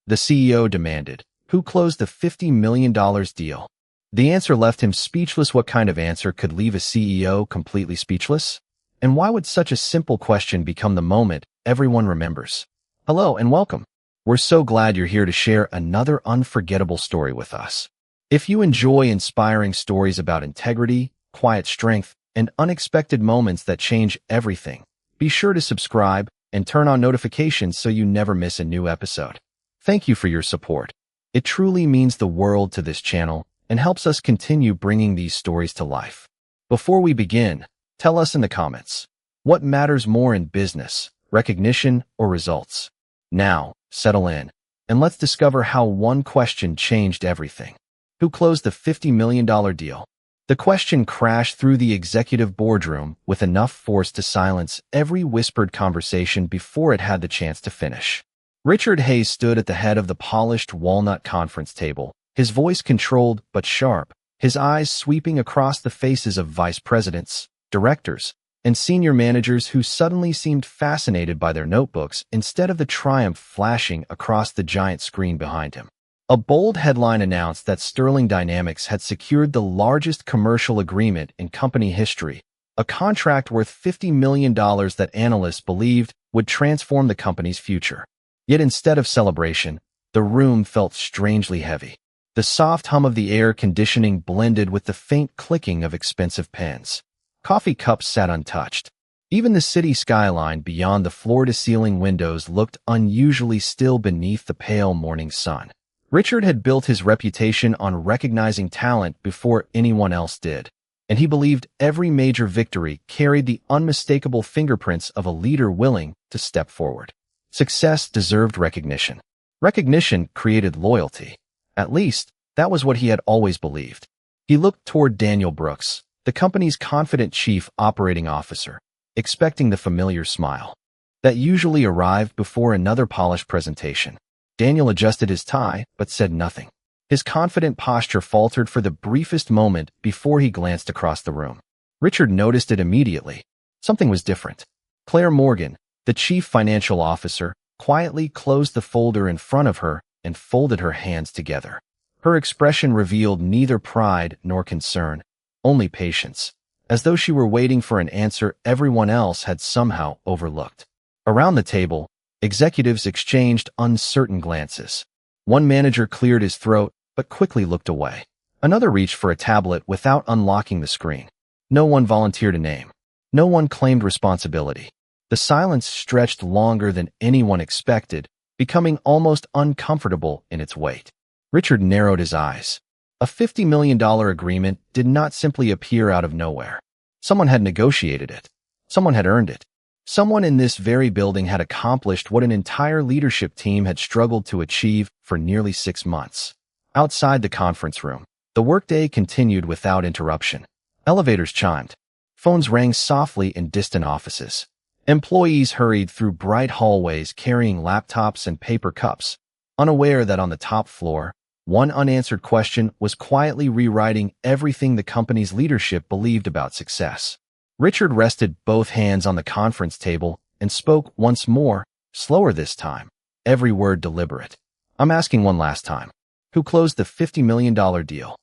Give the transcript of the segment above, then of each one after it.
The CEO demanded. Who closed the $50 million deal? The answer left him speechless. What kind of answer could leave a CEO completely speechless? And why would such a simple question become the moment everyone remembers? Hello and welcome. We're so glad you're here to share another unforgettable story with us. If you enjoy inspiring stories about integrity, quiet strength, and unexpected moments that change everything, be sure to subscribe and turn on notifications so you never miss a new episode. Thank you for your support. It truly means the world to this channel and helps us continue bringing these stories to life. Before we begin, tell us in the comments, what matters more in business, recognition or results? Now, settle in, and let's discover how one question changed everything. Who closed the $50 million deal? The question crashed through the executive boardroom with enough force to silence every whispered conversation before it had the chance to finish. Richard Hayes stood at the head of the polished walnut conference table, his voice controlled but sharp, his eyes sweeping across the faces of vice presidents, directors, and senior managers who suddenly seemed fascinated by their notebooks instead of the triumph flashing across the giant screen behind him. A bold headline announced that Sterling Dynamics had secured the largest commercial agreement in company history, a contract worth $50 million that analysts believed would transform the company's future. Yet instead of celebration, the room felt strangely heavy. The soft hum of the air conditioning blended with the faint clicking of expensive pens. Coffee cups sat untouched. Even the city skyline beyond the floor-to-ceiling windows looked unusually still beneath the pale morning sun. Richard had built his reputation on recognizing talent before anyone else did, and he believed every major victory carried the unmistakable fingerprints of a leader willing to step forward. Success deserved recognition. Recognition created loyalty. At least, that was what he had always believed. He looked toward Daniel Brooks, the company's confident chief operating officer, expecting the familiar smile that usually arrived before another polished presentation. Daniel adjusted his tie, but said nothing. His confident posture faltered for the briefest moment before he glanced across the room. Richard noticed it immediately. Something was different. Claire Morgan, the chief financial officer, quietly closed the folder in front of her and folded her hands together. Her expression revealed neither pride nor concern, only patience, as though she were waiting for an answer everyone else had somehow overlooked. Around the table, executives exchanged uncertain glances. One manager cleared his throat, but quickly looked away. Another reached for a tablet without unlocking the screen. No one volunteered a name. No one claimed responsibility. The silence stretched longer than anyone expected, becoming almost uncomfortable in its weight. Richard narrowed his eyes. A $50 million agreement did not simply appear out of nowhere. Someone had negotiated it. Someone had earned it. Someone in this very building had accomplished what an entire leadership team had struggled to achieve for nearly 6 months. Outside the conference room, the workday continued without interruption. Elevators chimed. Phones rang softly in distant offices. Employees hurried through bright hallways carrying laptops and paper cups, unaware that on the top floor, one unanswered question was quietly rewriting everything the company's leadership believed about success. Richard rested both hands on the conference table and spoke once more, slower this time, every word deliberate. I'm asking one last time. Who closed the $50 million deal?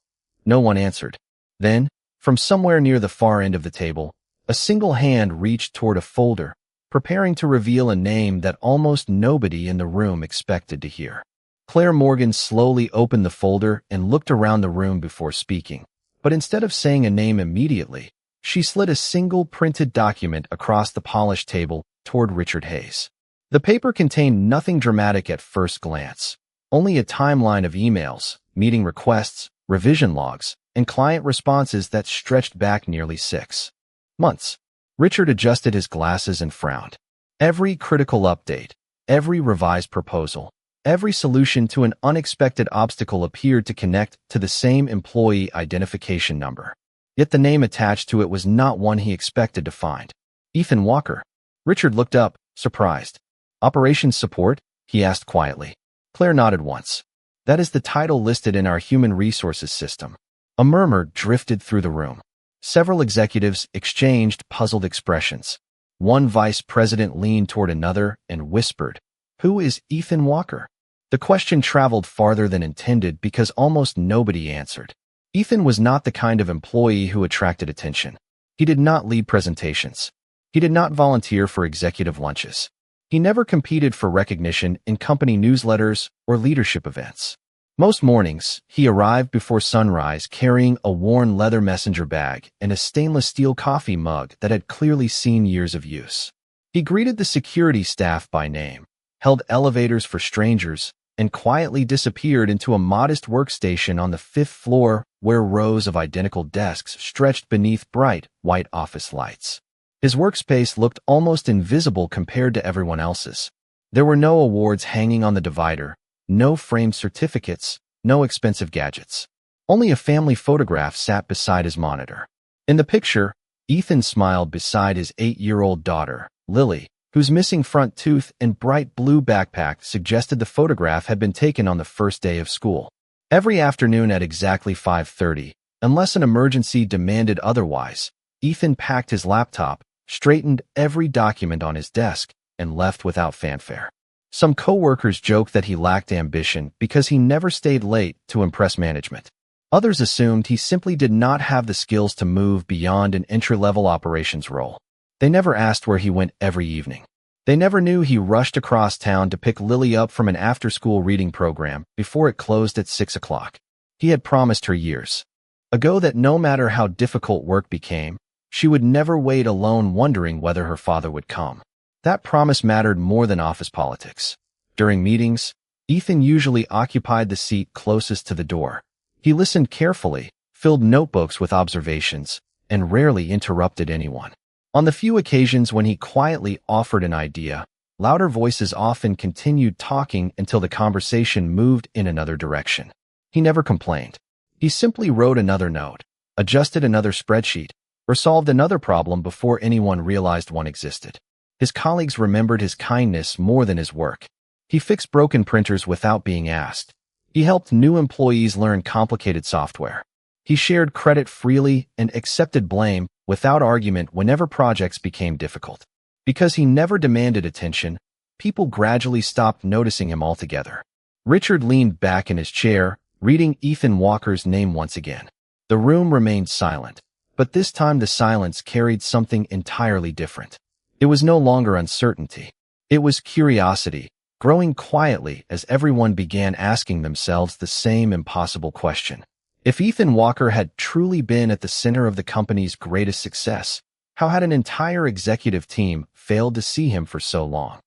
No one answered. Then, from somewhere near the far end of the table, a single hand reached toward a folder, preparing to reveal a name that almost nobody in the room expected to hear. Claire Morgan slowly opened the folder and looked around the room before speaking, but instead of saying a name immediately, she slid a single printed document across the polished table toward Richard Hayes. The paper contained nothing dramatic at first glance, only a timeline of emails, meeting requests, revision logs, and client responses that stretched back nearly 6 months. Richard adjusted his glasses and frowned. Every critical update, every revised proposal, every solution to an unexpected obstacle appeared to connect to the same employee identification number. Yet the name attached to it was not one he expected to find. Ethan Walker. Richard looked up, surprised. Operations support? He asked quietly. Claire nodded once. That is the title listed in our human resources system. A murmur drifted through the room. Several executives exchanged puzzled expressions. One vice president leaned toward another and whispered, "Who is Ethan Walker?" The question traveled farther than intended because almost nobody answered. Ethan was not the kind of employee who attracted attention. He did not lead presentations. He did not volunteer for executive lunches. He never competed for recognition in company newsletters or leadership events. Most mornings, he arrived before sunrise carrying a worn leather messenger bag and a stainless steel coffee mug that had clearly seen years of use. He greeted the security staff by name, held elevators for strangers, and quietly disappeared into a modest workstation on the 5th floor where rows of identical desks stretched beneath bright, white office lights. His workspace looked almost invisible compared to everyone else's. There were no awards hanging on the divider, no framed certificates, no expensive gadgets. Only a family photograph sat beside his monitor. In the picture, Ethan smiled beside his 8-year-old daughter, Lily, whose missing front tooth and bright blue backpack suggested the photograph had been taken on the first day of school. Every afternoon at exactly 5:30, unless an emergency demanded otherwise, Ethan packed his laptop, straightened every document on his desk, and left without fanfare. Some coworkers joked that he lacked ambition because he never stayed late to impress management. Others assumed he simply did not have the skills to move beyond an entry-level operations role. They never asked where he went every evening. They never knew he rushed across town to pick Lily up from an after-school reading program before it closed at 6 o'clock. He had promised her years ago that no matter how difficult work became, she would never wait alone wondering whether her father would come. That promise mattered more than office politics. During meetings, Ethan usually occupied the seat closest to the door. He listened carefully, filled notebooks with observations, and rarely interrupted anyone. On the few occasions when he quietly offered an idea, louder voices often continued talking until the conversation moved in another direction. He never complained. He simply wrote another note, adjusted another spreadsheet, or solved another problem before anyone realized one existed. His colleagues remembered his kindness more than his work. He fixed broken printers without being asked. He helped new employees learn complicated software. He shared credit freely and accepted blame without argument whenever projects became difficult. Because he never demanded attention, people gradually stopped noticing him altogether. Richard leaned back in his chair, reading Ethan Walker's name once again. The room remained silent, but this time the silence carried something entirely different. It was no longer uncertainty. It was curiosity, growing quietly as everyone began asking themselves the same impossible question. If Ethan Walker had truly been at the center of the company's greatest success, how had an entire executive team failed to see him for so long?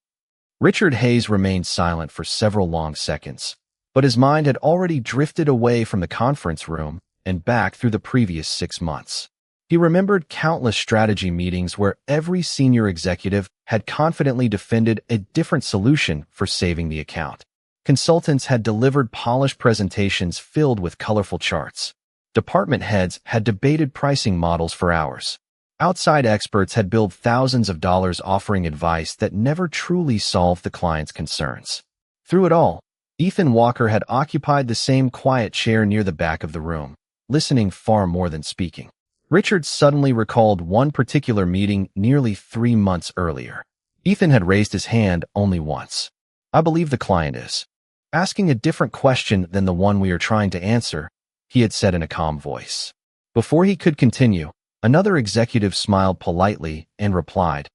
Richard Hayes remained silent for several long seconds, but his mind had already drifted away from the conference room and back through the previous 6 months. He remembered countless strategy meetings where every senior executive had confidently defended a different solution for saving the account. Consultants had delivered polished presentations filled with colorful charts. Department heads had debated pricing models for hours. Outside experts had billed thousands of dollars offering advice that never truly solved the client's concerns. Through it all, Ethan Walker had occupied the same quiet chair near the back of the room, listening far more than speaking. Richard suddenly recalled one particular meeting nearly 3 months earlier. Ethan had raised his hand only once. "I believe the client is asking a different question than the one we are trying to answer," he had said in a calm voice. Before he could continue, another executive smiled politely and replied,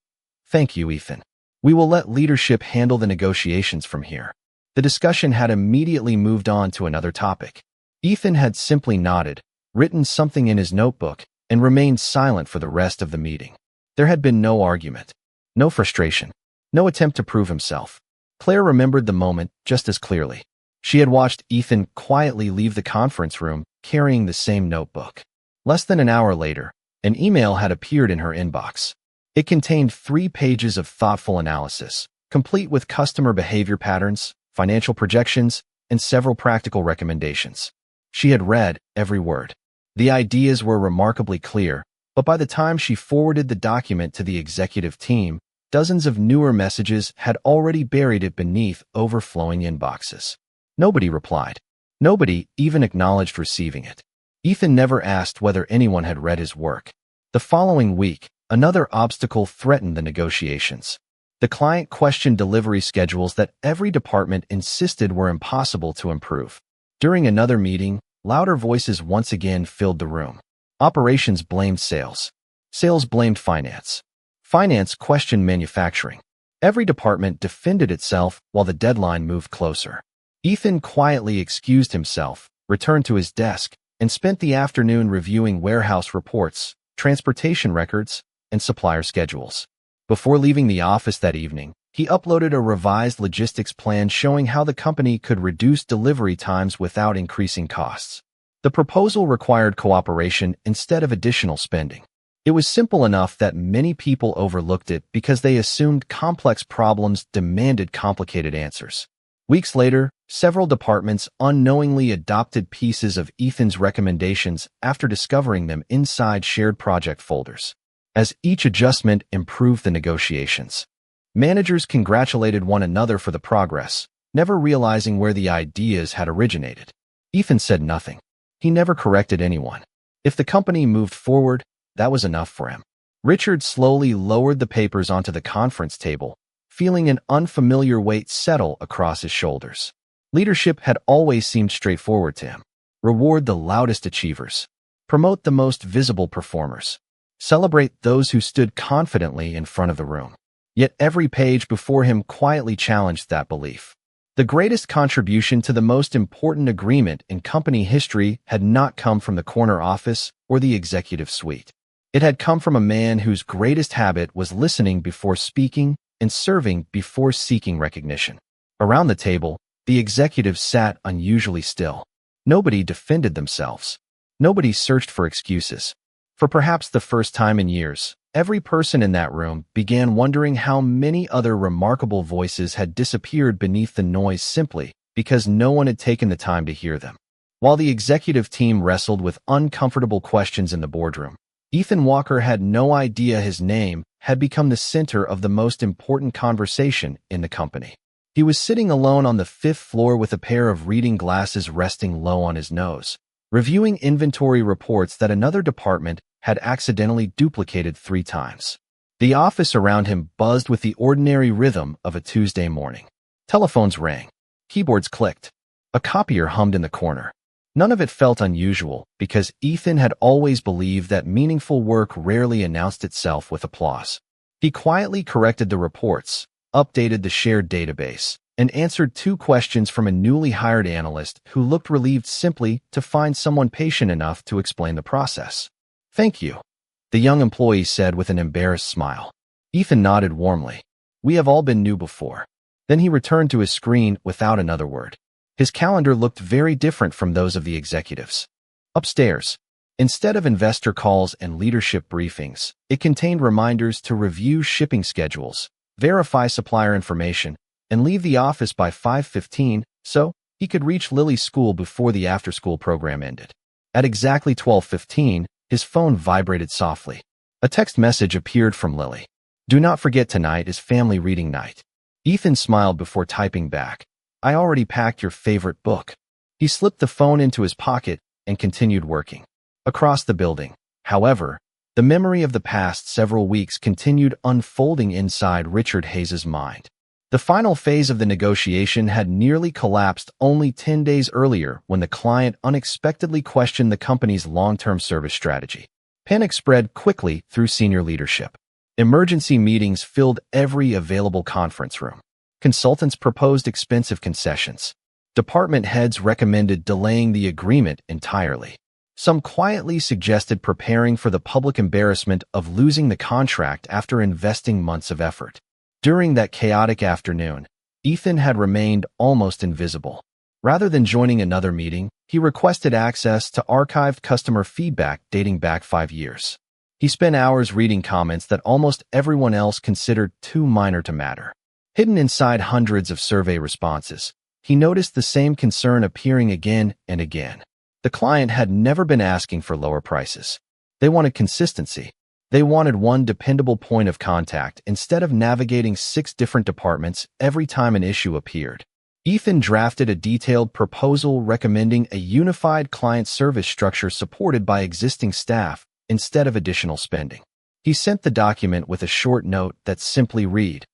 "Thank you, Ethan. We will let leadership handle the negotiations from here." The discussion had immediately moved on to another topic. Ethan had simply nodded, written something in his notebook, and remained silent for the rest of the meeting. There had been no argument, no frustration, no attempt to prove himself. Claire remembered the moment just as clearly. She had watched Ethan quietly leave the conference room carrying the same notebook. Less than an hour later, an email had appeared in her inbox. It contained 3 pages of thoughtful analysis, complete with customer behavior patterns, financial projections, and several practical recommendations. She had read every word. The ideas were remarkably clear, but by the time she forwarded the document to the executive team, dozens of newer messages had already buried it beneath overflowing inboxes. Nobody replied. Nobody even acknowledged receiving it. Ethan never asked whether anyone had read his work. The following week, another obstacle threatened the negotiations. The client questioned delivery schedules that every department insisted were impossible to improve. During another meeting, louder voices once again filled the room. Operations blamed sales. Sales blamed finance. Finance questioned manufacturing. Every department defended itself while the deadline moved closer. Ethan quietly excused himself, returned to his desk, and spent the afternoon reviewing warehouse reports, transportation records, and supplier schedules. Before leaving the office that evening, he uploaded a revised logistics plan showing how the company could reduce delivery times without increasing costs. The proposal required cooperation instead of additional spending. It was simple enough that many people overlooked it because they assumed complex problems demanded complicated answers. Weeks later, several departments unknowingly adopted pieces of Ethan's recommendations after discovering them inside shared project folders. As each adjustment improved the negotiations, managers congratulated one another for the progress, never realizing where the ideas had originated. Ethan said nothing. He never corrected anyone. If the company moved forward, that was enough for him. Richard slowly lowered the papers onto the conference table, feeling an unfamiliar weight settle across his shoulders. Leadership had always seemed straightforward to him. Reward the loudest achievers. Promote the most visible performers. Celebrate those who stood confidently in front of the room. Yet every page before him quietly challenged that belief. The greatest contribution to the most important agreement in company history had not come from the corner office or the executive suite. It had come from a man whose greatest habit was listening before speaking and serving before seeking recognition. Around the table, the executives sat unusually still. Nobody defended themselves. Nobody searched for excuses. For perhaps the first time in years, every person in that room began wondering how many other remarkable voices had disappeared beneath the noise simply because no one had taken the time to hear them. While the executive team wrestled with uncomfortable questions in the boardroom, Ethan Walker had no idea his name had become the center of the most important conversation in the company. He was sitting alone on the 5th floor with a pair of reading glasses resting low on his nose, reviewing inventory reports that another department had accidentally duplicated 3 times. The office around him buzzed with the ordinary rhythm of a Tuesday morning. Telephones rang. Keyboards clicked. A copier hummed in the corner. None of it felt unusual because Ethan had always believed that meaningful work rarely announced itself with applause. He quietly corrected the reports, updated the shared database, and answered 2 questions from a newly hired analyst who looked relieved simply to find someone patient enough to explain the process. "Thank you," the young employee said with an embarrassed smile. Ethan nodded warmly. "We have all been new before." Then he returned to his screen without another word. His calendar looked very different from those of the executives. Upstairs, instead of investor calls and leadership briefings, it contained reminders to review shipping schedules, verify supplier information, and leave the office by 5:15 so he could reach Lily's school before the after-school program ended. At exactly 12:15, his phone vibrated softly. A text message appeared from Lily. "Do not forget tonight is family reading night." Ethan smiled before typing back, "I already packed your favorite book." He slipped the phone into his pocket and continued working. Across the building, however, the memory of the past several weeks continued unfolding inside Richard Hayes's mind. The final phase of the negotiation had nearly collapsed only 10 days earlier when the client unexpectedly questioned the company's long-term service strategy. Panic spread quickly through senior leadership. Emergency meetings filled every available conference room. Consultants proposed expensive concessions. Department heads recommended delaying the agreement entirely. Some quietly suggested preparing for the public embarrassment of losing the contract after investing months of effort. During that chaotic afternoon, Ethan had remained almost invisible. Rather than joining another meeting, he requested access to archived customer feedback dating back 5 years. He spent hours reading comments that almost everyone else considered too minor to matter. Hidden inside hundreds of survey responses, he noticed the same concern appearing again and again. The client had never been asking for lower prices. They wanted consistency. They wanted one dependable point of contact instead of navigating 6 different departments every time an issue appeared. Ethan drafted a detailed proposal recommending a unified client service structure supported by existing staff instead of additional spending. He sent the document with a short note that simply read,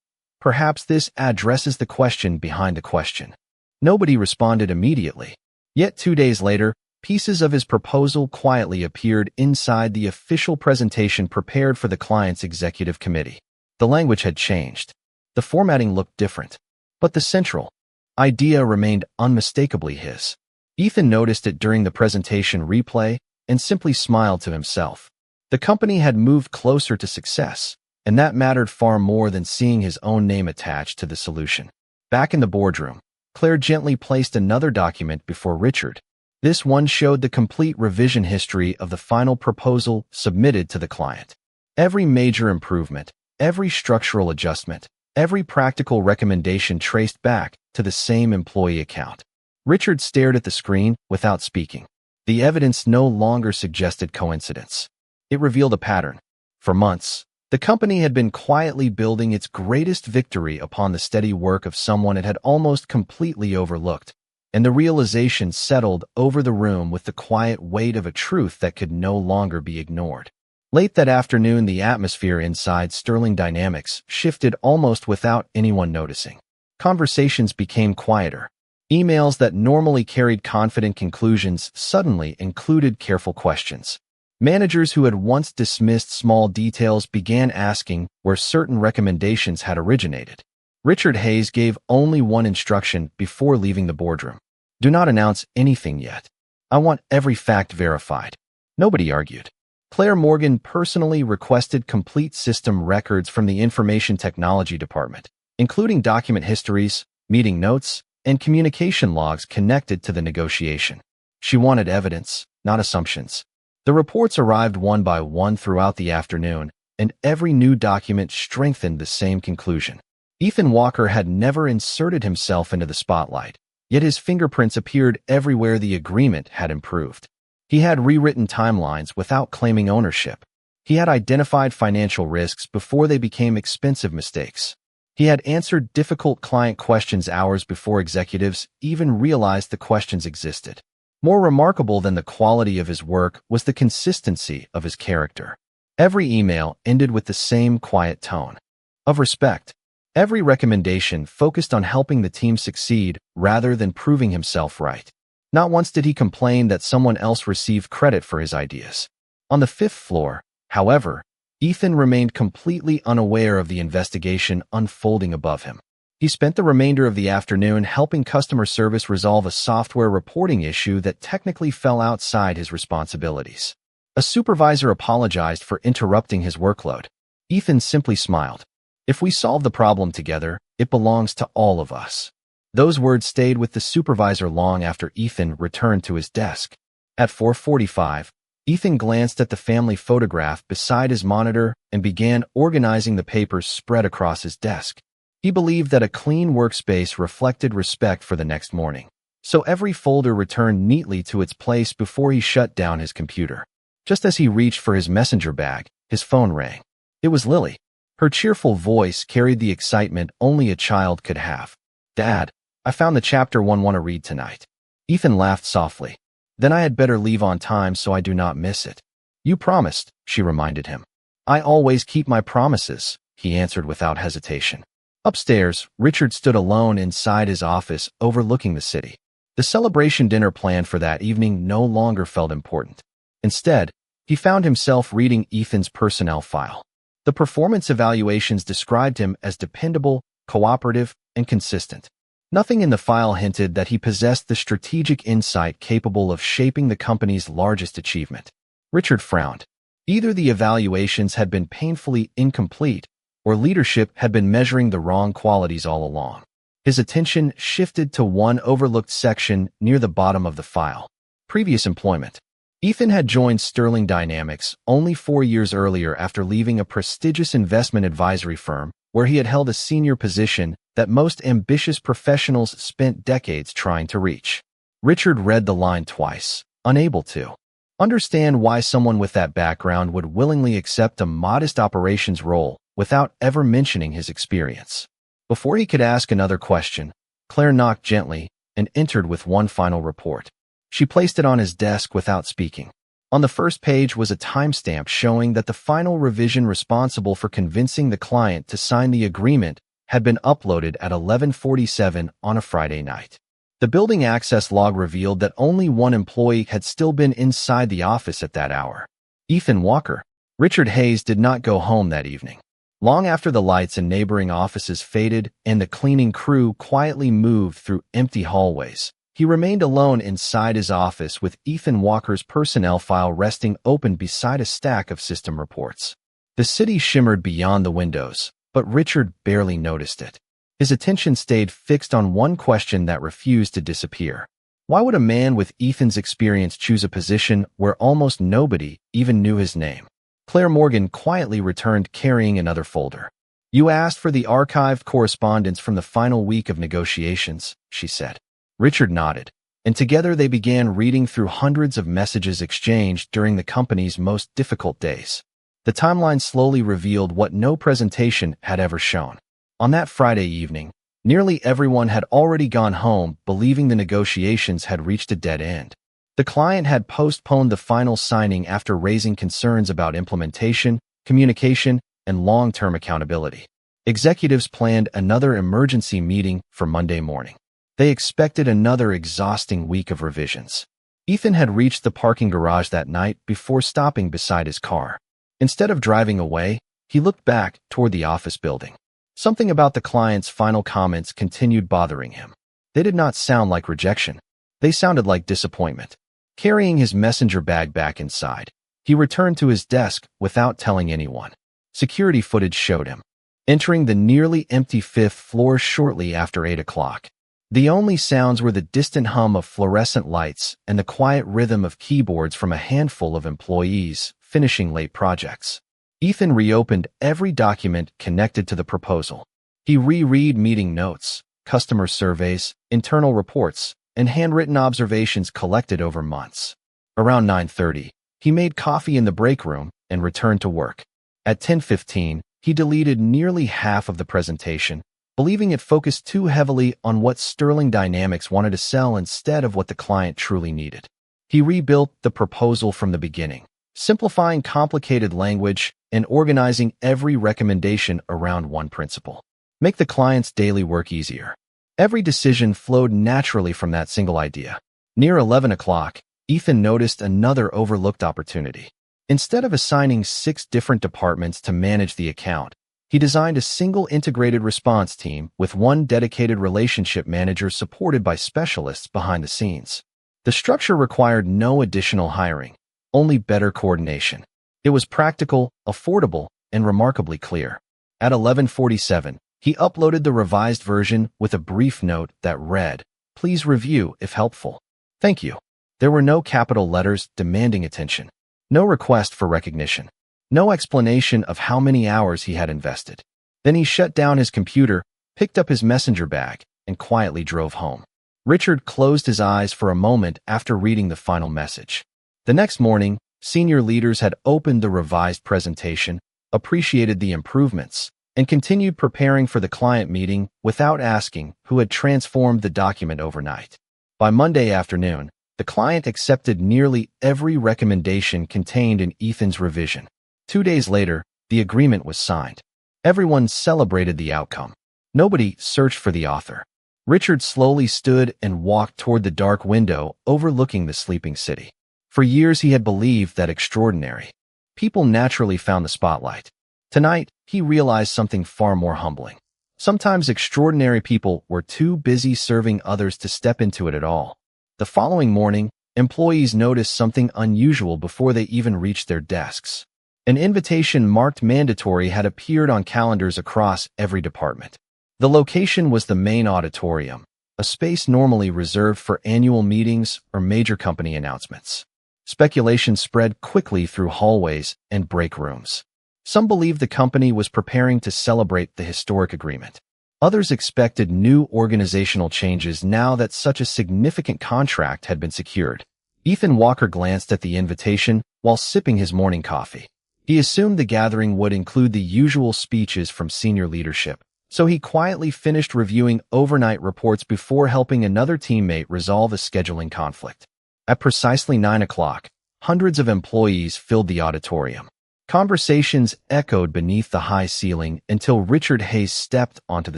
Perhaps this addresses the question behind the question. Nobody responded immediately. Yet 2 days later, pieces of his proposal quietly appeared inside the official presentation prepared for the client's executive committee. The language had changed. The formatting looked different. But the central idea remained unmistakably his. Ethan noticed it during the presentation replay and simply smiled to himself. The company had moved closer to success, and that mattered far more than seeing his own name attached to the solution. Back in the boardroom, Claire gently placed another document before Richard. This one showed the complete revision history of the final proposal submitted to the client. Every major improvement, every structural adjustment, every practical recommendation traced back to the same employee account. Richard stared at the screen without speaking. The evidence no longer suggested coincidence. It revealed a pattern. For months, the company had been quietly building its greatest victory upon the steady work of someone it had almost completely overlooked, and the realization settled over the room with the quiet weight of a truth that could no longer be ignored. Late that afternoon, the atmosphere inside Sterling Dynamics shifted almost without anyone noticing. Conversations became quieter. Emails that normally carried confident conclusions suddenly included careful questions. Managers who had once dismissed small details began asking where certain recommendations had originated. Richard Hayes gave only one instruction before leaving the boardroom. Do not announce anything yet. I want every fact verified. Nobody argued. Claire Morgan personally requested complete system records from the Information Technology Department, including document histories, meeting notes, and communication logs connected to the negotiation. She wanted evidence, not assumptions. The reports arrived one by one throughout the afternoon, and every new document strengthened the same conclusion. Ethan Walker had never inserted himself into the spotlight, yet his fingerprints appeared everywhere the agreement had improved. He had rewritten timelines without claiming ownership. He had identified financial risks before they became expensive mistakes. He had answered difficult client questions hours before executives even realized the questions existed. More remarkable than the quality of his work was the consistency of his character. Every email ended with the same quiet tone of respect. Every recommendation focused on helping the team succeed rather than proving himself right. Not once did he complain that someone else received credit for his ideas. On the 5th floor, however, Ethan remained completely unaware of the investigation unfolding above him. He spent the remainder of the afternoon helping customer service resolve a software reporting issue that technically fell outside his responsibilities. A supervisor apologized for interrupting his workload. Ethan simply smiled. If we solve the problem together, it belongs to all of us. Those words stayed with the supervisor long after Ethan returned to his desk. At 4:45, Ethan glanced at the family photograph beside his monitor and began organizing the papers spread across his desk. He believed that a clean workspace reflected respect for the next morning, so every folder returned neatly to its place before he shut down his computer. Just as he reached for his messenger bag, his phone rang. It was Lily. Her cheerful voice carried the excitement only a child could have. "Dad, I found the chapter 1 want to read tonight." Ethan laughed softly. "Then I had better leave on time so I do not miss it." "You promised," she reminded him. "I always keep my promises," he answered without hesitation. Upstairs, Richard stood alone inside his office overlooking the city. The celebration dinner planned for that evening no longer felt important. Instead, he found himself reading Ethan's personnel file. The performance evaluations described him as dependable, cooperative, and consistent. Nothing in the file hinted that he possessed the strategic insight capable of shaping the company's largest achievement. Richard frowned. Either the evaluations had been painfully incomplete, or leadership had been measuring the wrong qualities all along. His attention shifted to one overlooked section near the bottom of the file. Previous employment. Ethan had joined Sterling Dynamics only 4 years earlier after leaving a prestigious investment advisory firm where he had held a senior position that most ambitious professionals spent decades trying to reach. Richard read the line twice, unable to understand why someone with that background would willingly accept a modest operations role without ever mentioning his experience. Before he could ask another question, Claire knocked gently and entered with one final report. She placed it on his desk without speaking. On the first page was a timestamp showing that the final revision responsible for convincing the client to sign the agreement had been uploaded at 11:47 on a Friday night. The building access log revealed that only one employee had still been inside the office at that hour. Ethan Walker. Richard Hayes did not go home that evening. Long after the lights in neighboring offices faded and the cleaning crew quietly moved through empty hallways, he remained alone inside his office with Ethan Walker's personnel file resting open beside a stack of system reports. The city shimmered beyond the windows, but Richard barely noticed it. His attention stayed fixed on one question that refused to disappear. Why would a man with Ethan's experience choose a position where almost nobody even knew his name? Claire Morgan quietly returned carrying another folder. "You asked for the archived correspondence from the final week of negotiations," she said. Richard nodded, and together they began reading through hundreds of messages exchanged during the company's most difficult days. The timeline slowly revealed what no presentation had ever shown. On that Friday evening, nearly everyone had already gone home, believing the negotiations had reached a dead end. The client had postponed the final signing after raising concerns about implementation, communication, and long-term accountability. Executives planned another emergency meeting for Monday morning. They expected another exhausting week of revisions. Ethan had reached the parking garage that night before stopping beside his car. Instead of driving away, he looked back toward the office building. Something about the client's final comments continued bothering him. They did not sound like rejection. They sounded like disappointment. Carrying his messenger bag back inside, he returned to his desk without telling anyone. Security footage showed him entering the nearly empty fifth floor shortly after 8 o'clock. The only sounds were the distant hum of fluorescent lights and the quiet rhythm of keyboards from a handful of employees finishing late projects. Ethan reopened every document connected to the proposal. He reread meeting notes, customer surveys, internal reports, and handwritten observations collected over months. Around 9:30, he made coffee in the break room and returned to work. At 10:15, he deleted nearly half of the presentation, believing it focused too heavily on what Sterling Dynamics wanted to sell instead of what the client truly needed. He rebuilt the proposal from the beginning, simplifying complicated language and organizing every recommendation around one principle: make the client's daily work easier. Every decision flowed naturally from that single idea. Near 11 o'clock, Ethan noticed another overlooked opportunity. Instead of assigning 6 different departments to manage the account, he designed a single integrated response team with one dedicated relationship manager supported by specialists behind the scenes. The structure required no additional hiring, only better coordination. It was practical, affordable, and remarkably clear. At 11:47, he uploaded the revised version with a brief note that read, "Please review if helpful. Thank you." There were no capital letters demanding attention, no request for recognition, no explanation of how many hours he had invested. Then he shut down his computer, picked up his messenger bag, and quietly drove home. Richard closed his eyes for a moment after reading the final message. The next morning, senior leaders had opened the revised presentation, appreciated the improvements, and continued preparing for the client meeting without asking who had transformed the document overnight. By Monday afternoon, the client accepted nearly every recommendation contained in Ethan's revision. 2 days later, the agreement was signed. Everyone celebrated the outcome. Nobody searched for the author. Richard slowly stood and walked toward the dark window overlooking the sleeping city. For years he had believed that extraordinary people naturally found the spotlight. Tonight, he realized something far more humbling. Sometimes extraordinary people were too busy serving others to step into it at all. The following morning, employees noticed something unusual before they even reached their desks. An invitation marked mandatory had appeared on calendars across every department. The location was the main auditorium, a space normally reserved for annual meetings or major company announcements. Speculation spread quickly through hallways and break rooms. Some believed the company was preparing to celebrate the historic agreement. Others expected new organizational changes now that such a significant contract had been secured. Ethan Walker glanced at the invitation while sipping his morning coffee. He assumed the gathering would include the usual speeches from senior leadership, so he quietly finished reviewing overnight reports before helping another teammate resolve a scheduling conflict. At precisely 9 o'clock, hundreds of employees filled the auditorium. Conversations echoed beneath the high ceiling until Richard Hayes stepped onto the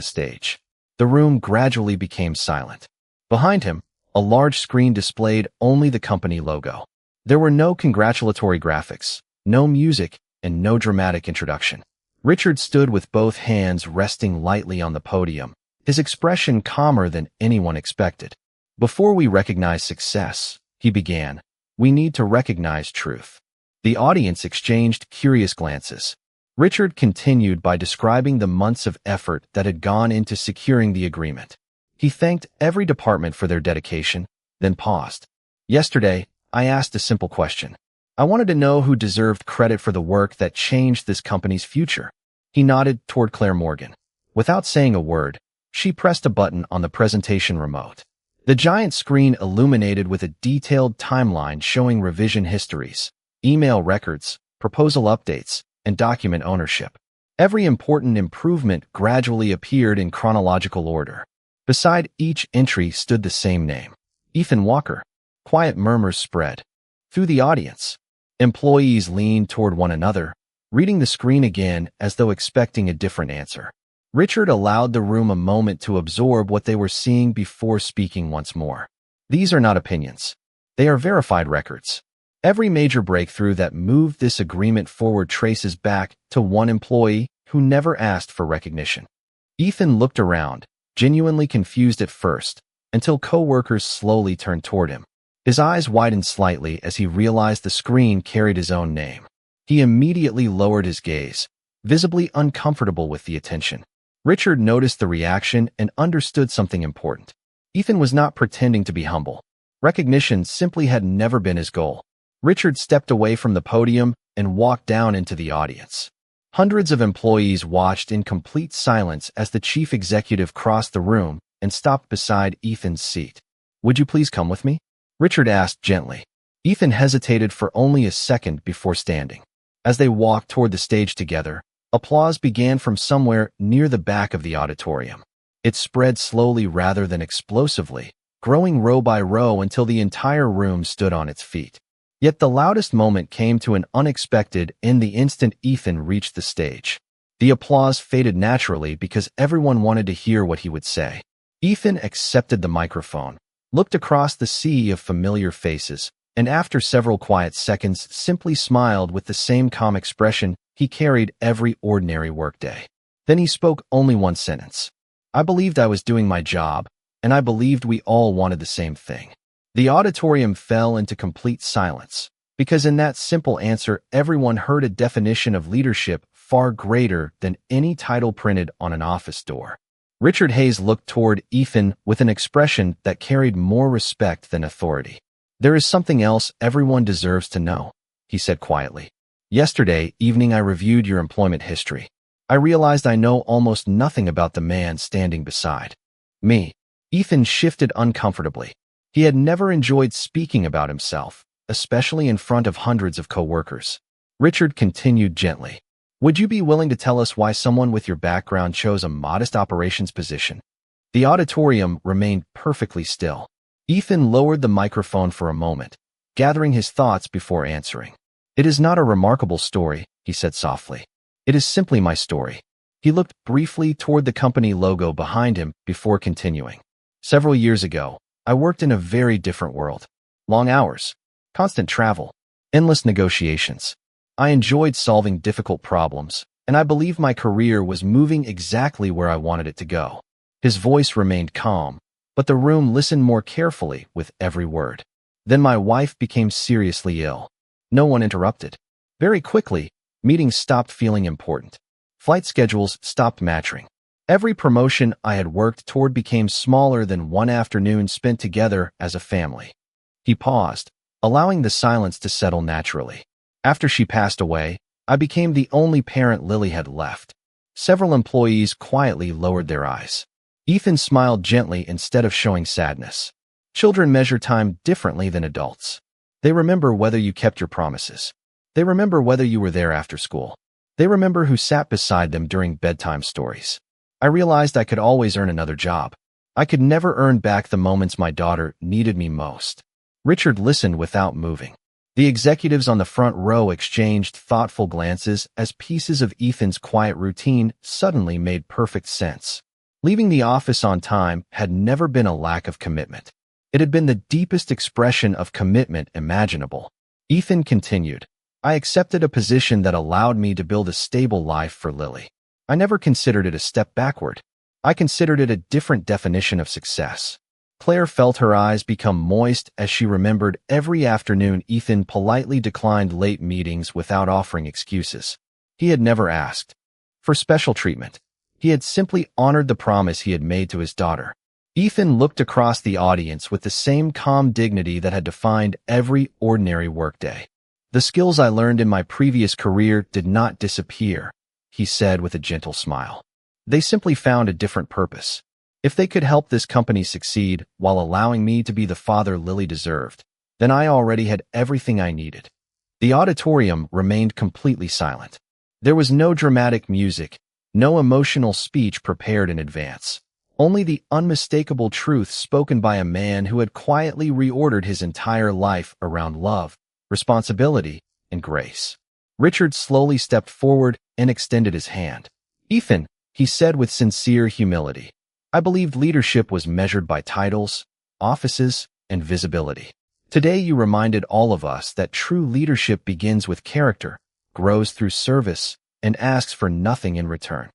stage. The room gradually became silent. Behind him, a large screen displayed only the company logo. There were no congratulatory graphics, no music, and no dramatic introduction. Richard stood with both hands resting lightly on the podium, his expression calmer than anyone expected. Before we recognize success, he began, we need to recognize truth. The audience exchanged curious glances. Richard continued by describing the months of effort that had gone into securing the agreement. He thanked every department for their dedication, then paused. Yesterday, I asked a simple question. I wanted to know who deserved credit for the work that changed this company's future. He nodded toward Claire Morgan. Without saying a word, she pressed a button on the presentation remote. The giant screen illuminated with a detailed timeline showing revision histories, email records, proposal updates, and document ownership. Every important improvement gradually appeared in chronological order. Beside each entry stood the same name, Ethan Walker. Quiet murmurs spread through the audience. Employees leaned toward one another, reading the screen again as though expecting a different answer. Richard allowed the room a moment to absorb what they were seeing before speaking once more. These are not opinions. They are verified records. Every major breakthrough that moved this agreement forward traces back to one employee who never asked for recognition. Ethan looked around, genuinely confused at first, until coworkers slowly turned toward him. His eyes widened slightly as he realized the screen carried his own name. He immediately lowered his gaze, visibly uncomfortable with the attention. Richard noticed the reaction and understood something important. Ethan was not pretending to be humble. Recognition simply had never been his goal. Richard stepped away from the podium and walked down into the audience. Hundreds of employees watched in complete silence as the chief executive crossed the room and stopped beside Ethan's seat. "Would you please come with me?" Richard asked gently. Ethan hesitated for only a second before standing. As they walked toward the stage together, applause began from somewhere near the back of the auditorium. It spread slowly rather than explosively, growing row by row until the entire room stood on its feet. Yet the loudest moment came to an unexpected in the instant Ethan reached the stage. The applause faded naturally because everyone wanted to hear what he would say. Ethan accepted the microphone, looked across the sea of familiar faces, and after several quiet seconds simply smiled with the same calm expression he carried every ordinary workday. Then he spoke only one sentence. "I believed I was doing my job, and I believed we all wanted the same thing." The auditorium fell into complete silence, because in that simple answer everyone heard a definition of leadership far greater than any title printed on an office door. Richard Hayes looked toward Ethan with an expression that carried more respect than authority. "There is something else everyone deserves to know," he said quietly. "Yesterday evening I reviewed your employment history. I realized I know almost nothing about the man standing beside me." Ethan shifted uncomfortably. He had never enjoyed speaking about himself, especially in front of hundreds of coworkers. Richard continued gently. "Would you be willing to tell us why someone with your background chose a modest operations position?" The auditorium remained perfectly still. Ethan lowered the microphone for a moment, gathering his thoughts before answering. "It is not a remarkable story," he said softly. "It is simply my story." He looked briefly toward the company logo behind him before continuing. "Several years ago, I worked in a very different world. Long hours, constant travel, endless negotiations. I enjoyed solving difficult problems, and I believe my career was moving exactly where I wanted it to go." His voice remained calm, but the room listened more carefully with every word. "Then my wife became seriously ill." No one interrupted. Very quickly, meetings stopped feeling important. Flight schedules stopped matching. Every promotion I had worked toward became smaller than one afternoon spent together as a family. He paused, allowing the silence to settle naturally. "After she passed away, I became the only parent Lily had left." Several employees quietly lowered their eyes. Ethan smiled gently instead of showing sadness. "Children measure time differently than adults. They remember whether you kept your promises. They remember whether you were there after school. They remember who sat beside them during bedtime stories. I realized I could always earn another job. I could never earn back the moments my daughter needed me most." Richard listened without moving. The executives on the front row exchanged thoughtful glances as pieces of Ethan's quiet routine suddenly made perfect sense. Leaving the office on time had never been a lack of commitment. It had been the deepest expression of commitment imaginable. Ethan continued, I accepted a position that allowed me to build a stable life for Lily. I never considered it a step backward. I considered it a different definition of success. Claire felt her eyes become moist as she remembered every afternoon Ethan politely declined late meetings without offering excuses. He had never asked for special treatment. He had simply honored the promise he had made to his daughter. Ethan looked across the audience with the same calm dignity that had defined every ordinary workday. The skills I learned in my previous career did not disappear, he said with a gentle smile. They simply found a different purpose. If they could help this company succeed while allowing me to be the father Lily deserved, then I already had everything I needed. The auditorium remained completely silent. There was no dramatic music, no emotional speech prepared in advance. Only the unmistakable truth spoken by a man who had quietly reordered his entire life around love, responsibility, and grace. Richard slowly stepped forward and extended his hand. Ethan, he said with sincere humility, I believed leadership was measured by titles, offices, and visibility. Today you reminded all of us that true leadership begins with character, grows through service, and asks for nothing in return.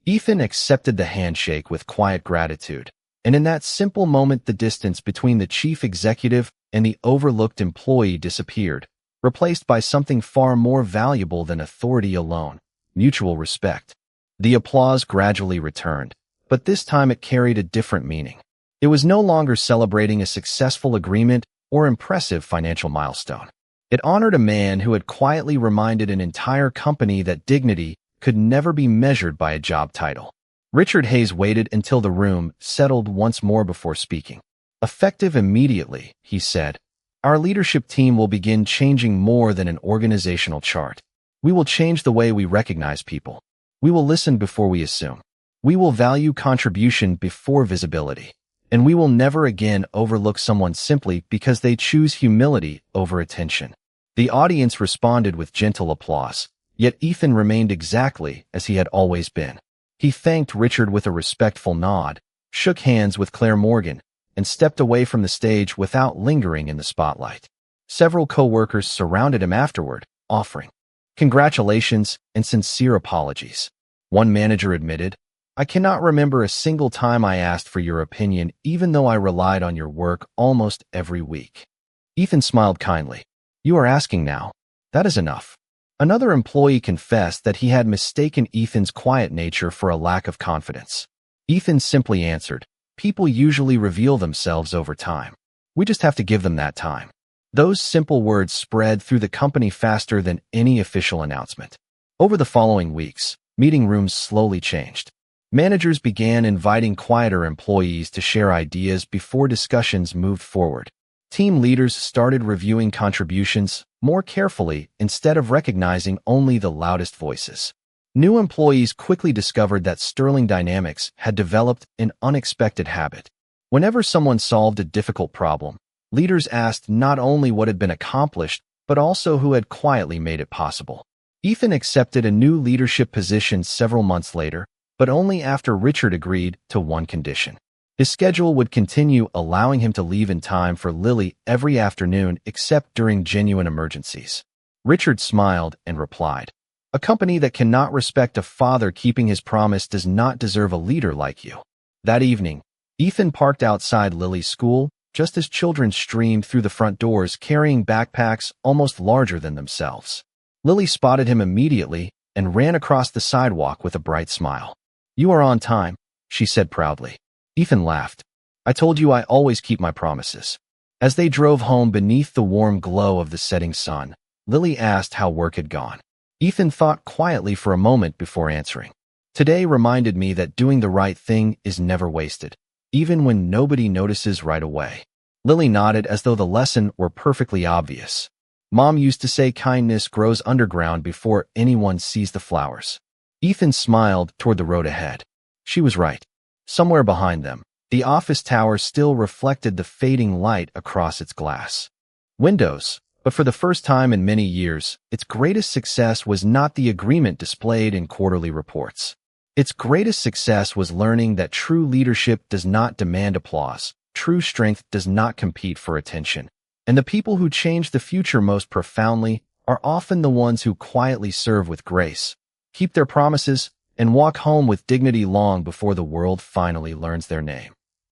Ethan accepted the handshake with quiet gratitude, and in that simple moment the distance between the chief executive and the overlooked employee disappeared, replaced by something far more valuable than authority alone, mutual respect. The applause gradually returned, but this time it carried a different meaning. It was no longer celebrating a successful agreement or impressive financial milestone. It honored a man who had quietly reminded an entire company that dignity could never be measured by a job title. Richard Hayes waited until the room settled once more before speaking. Effective immediately, he said, our leadership team will begin changing more than an organizational chart. We will change the way we recognize people. We will listen before we assume. We will value contribution before visibility. And we will never again overlook someone simply because they choose humility over attention. The audience responded with gentle applause, yet Ethan remained exactly as he had always been. He thanked Richard with a respectful nod, shook hands with Claire Morgan, and stepped away from the stage without lingering in the spotlight. Several co-workers surrounded him afterward, offering congratulations and sincere apologies. One manager admitted, I cannot remember a single time I asked for your opinion, even though I relied on your work almost every week. Ethan smiled kindly. You are asking now. That is enough. Another employee confessed that he had mistaken Ethan's quiet nature for a lack of confidence. Ethan simply answered, people usually reveal themselves over time. We just have to give them that time. Those simple words spread through the company faster than any official announcement. Over the following weeks, meeting rooms slowly changed. Managers began inviting quieter employees to share ideas before discussions moved forward. Team leaders started reviewing contributions more carefully instead of recognizing only the loudest voices. New employees quickly discovered that sterling dynamics had developed an unexpected habit. Whenever someone solved a difficult problem, leaders asked not only what had been accomplished, but also who had quietly made it possible. Ethan accepted a new leadership position several months later, but only after Richard agreed to one condition. His schedule would continue, allowing him to leave in time for Lily every afternoon except during genuine emergencies. Richard smiled and replied, a company that cannot respect a father keeping his promise does not deserve a leader like you. That evening, Ethan parked outside Lily's school just as children streamed through the front doors carrying backpacks almost larger than themselves. Lily spotted him immediately and ran across the sidewalk with a bright smile. You are on time, she said proudly. Ethan laughed. I told you I always keep my promises. As they drove home beneath the warm glow of the setting sun, Lily asked how work had gone. Ethan thought quietly for a moment before answering. Today reminded me that doing the right thing is never wasted, even when nobody notices right away. Lily nodded as though the lesson were perfectly obvious. Mom used to say kindness grows underground before anyone sees the flowers. Ethan smiled toward the road ahead. She was right. Somewhere behind them, the office tower still reflected the fading light across its glass. Windows, But for the first time in many years, its greatest success was not the agreement displayed in quarterly reports. Its greatest success was learning that true leadership does not demand applause, true strength does not compete for attention, and the people who change the future most profoundly are often the ones who quietly serve with grace, keep their promises, and walk home with dignity long before the world finally learns their name.